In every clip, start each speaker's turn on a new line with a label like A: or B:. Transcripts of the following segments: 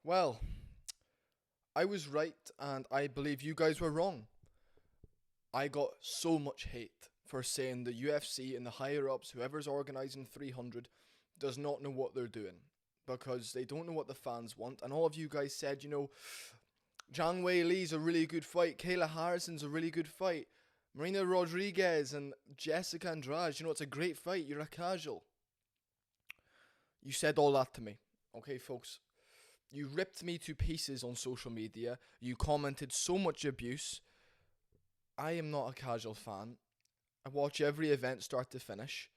A: Well, I was right, and I believe you guys were wrong. I got so much hate for saying the UFC and the higher ups, whoever's organising 300, does not know what they're doing. Because they don't know what the fans want. And all of you guys said, Zhang Wei Li's a really good fight. Kayla Harrison's a really good fight. Marina Rodriguez and Jessica Andrade, it's a great fight. You're a casual. You said all that to me. Okay, folks. You ripped me to pieces on social media. You commented so much abuse. I am not a casual fan. I watch every event start to finish.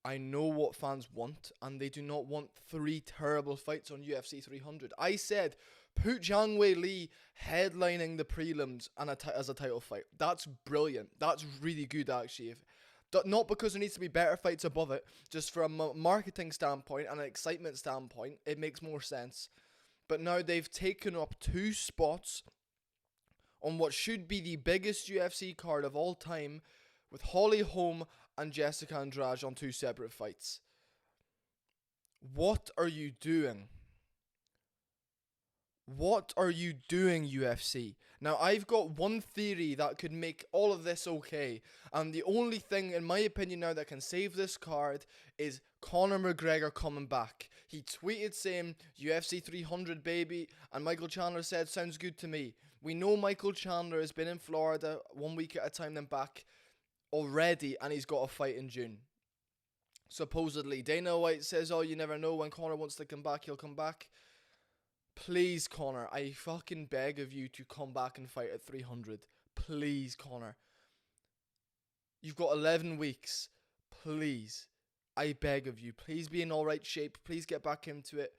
A: I know what fans want, and they do not want 3 terrible fights on UFC 300. I said, put Zhang Wei Li headlining the prelims and as a title fight. That's brilliant. That's really good, actually. Not because there needs to be better fights above it, just from a marketing standpoint and an excitement standpoint, it makes more sense. But now they've taken up 2 spots on what should be the biggest UFC card of all time, with Holly Holm and Jessica Andrade on 2 separate fights. What are you doing? What are you doing, UFC? Now, I've got one theory that could make all of this okay. And the only thing, in my opinion now, that can save this card is Conor McGregor coming back. He tweeted saying, UFC 300, baby. And Michael Chandler said, sounds good to me. We know Michael Chandler has been in Florida 1 week at a time, then back already. And he's got a fight in June. Supposedly. Dana White says, oh, you never know. When Conor wants to come back, he'll come back. Please, Conor, I fucking beg of you to come back and fight at 300. Please, Conor. You've got 11 weeks. Please. I beg of you. Please be in alright shape. Please get back into it.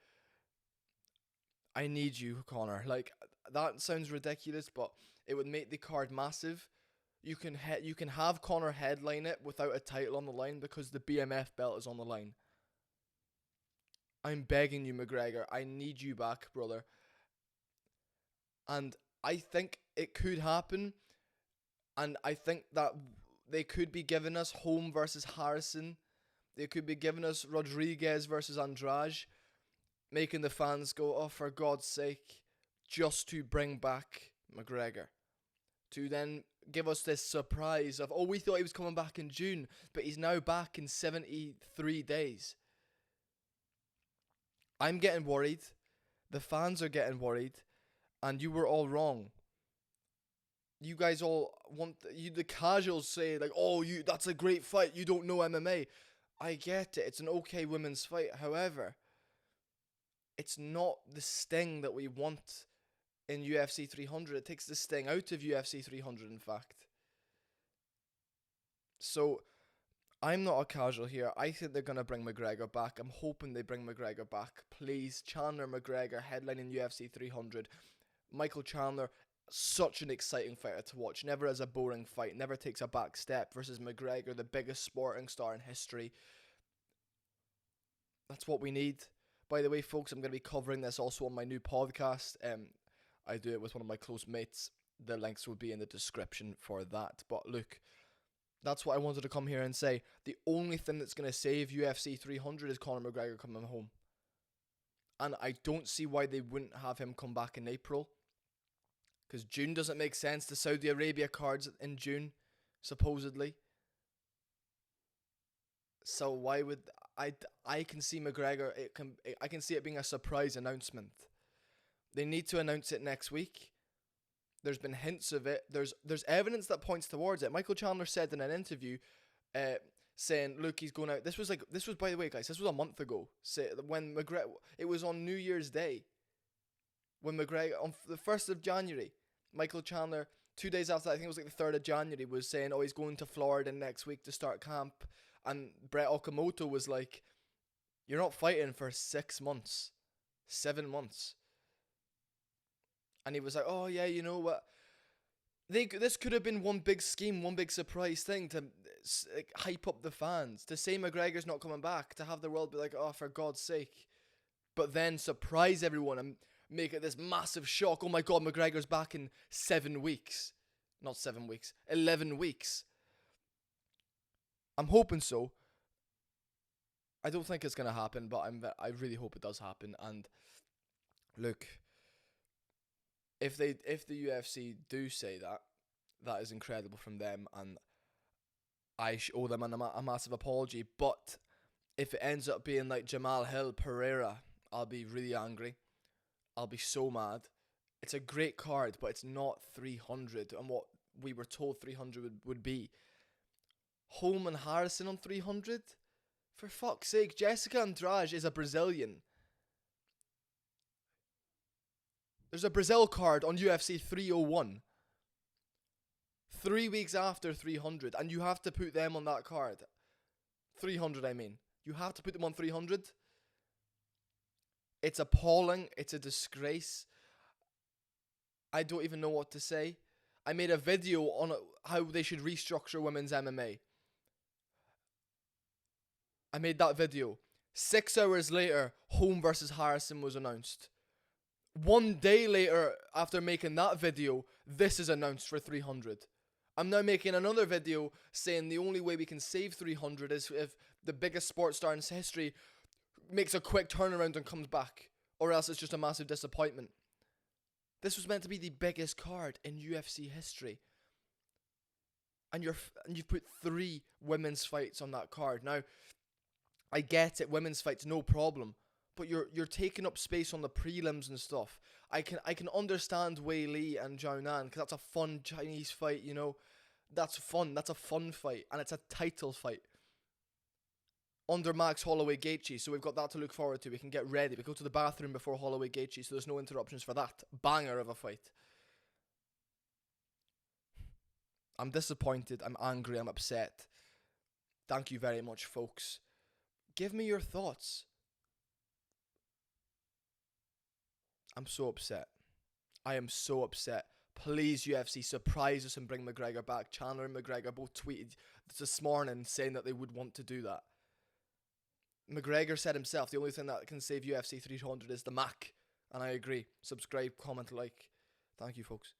A: I need you, Conor. That sounds ridiculous, but it would make the card massive. You can have Conor headline it without a title on the line because the BMF belt is on the line. I'm begging you, McGregor. I need you back, brother. And I think it could happen. And I think that they could be giving us Holm versus Harrison. They could be giving us Rodriguez versus Andrade. Making the fans go, oh, for God's sake. Just to bring back McGregor. To then give us this surprise of, oh, we thought he was coming back in June. But he's now back in 73 days. I'm getting worried. The fans are getting worried. And you were all wrong. You guys all the casuals say, that's a great fight. You don't know MMA. I get it. It's an okay women's fight. However, it's not the sting that we want in UFC 300. It takes the sting out of UFC 300, in fact. So, I'm not a casual here. I think they're going to bring McGregor back. I'm hoping they bring McGregor back. Please, Chandler McGregor headlining UFC 300. Michael Chandler, such an exciting fighter to watch. Never has a boring fight. Never takes a back step versus McGregor, the biggest sporting star in history. That's what we need. By the way, folks, I'm going to be covering this also on my new podcast. I do it with one of my close mates. The links will be in the description for that. But look, that's what I wanted to come here and say. The only thing that's going to save UFC 300 is Conor McGregor coming home. And I don't see why they wouldn't have him come back in April. Because June doesn't make sense. The Saudi Arabia cards in June, supposedly. So why would... I can see McGregor... I can see it being a surprise announcement. They need to announce it next week. There's been hints of it. There's evidence that points towards it. Michael Chandler said in an interview, saying, "Look, he's going out." This was by the way, guys. This was a month ago. When McGregor, it was on New Year's Day. When McGregor on the 1st of January, Michael Chandler, 2 days after that, I think it was the 3rd of January, was saying, "Oh, he's going to Florida next week to start camp," and Brett Okamoto was like, "You're not fighting for 6 months, 7 months." And he was like, oh yeah, you know what? This could have been one big scheme, one big surprise thing to hype up the fans. To say McGregor's not coming back. To have the world be like, oh, for God's sake. But then surprise everyone and make it this massive shock. Oh my God, McGregor's back in 7 weeks. Not 7 weeks. 11 weeks. I'm hoping so. I don't think it's going to happen, but I really hope it does happen. And Look, if the UFC do say that, that is incredible from them, and I owe them a massive apology. But if it ends up being like Jamal Hill Pereira, I'll be really angry. I'll be so mad. It's a great card, but it's not 300 and what we were told 300 would be. Holm and Harrison on 300? For fuck's sake, Jessica Andrade is a Brazilian. There's a Brazil card on UFC 301. 3 weeks after 300, and you have to put them on that card. 300, I mean. You have to put them on 300. It's appalling. It's a disgrace. I don't even know what to say. I made a video on how they should restructure women's MMA. I made that video. 6 hours later, Holm versus Harrison was announced. 1 day later, after making that video, this is announced for 300. I'm now making another video saying the only way we can save 300 is if the biggest sports star in history makes a quick turnaround and comes back, or else it's just a massive disappointment. This was meant to be the biggest card in UFC history, and you've put 3 women's fights on that card. Now, I get it, women's fights no problem, but you're taking up space on the prelims and stuff. I can understand Wei Li and Zhao Nan because that's a fun Chinese fight, you know. That's fun. That's a fun fight, and it's a title fight under Max Holloway Gaethje, so we've got that to look forward to. We can get ready. We go to the bathroom before Holloway Gaethje, so there's no interruptions for that banger of a fight. I'm disappointed. I'm angry. I'm upset. Thank you very much, folks. Give me your thoughts. I'm so upset. I am so upset. Please, UFC, surprise us and bring McGregor back. Chandler and McGregor both tweeted this morning saying that they would want to do that. McGregor said himself, the only thing that can save UFC 300 is the Mac. And I agree. Subscribe, comment, like. Thank you, folks.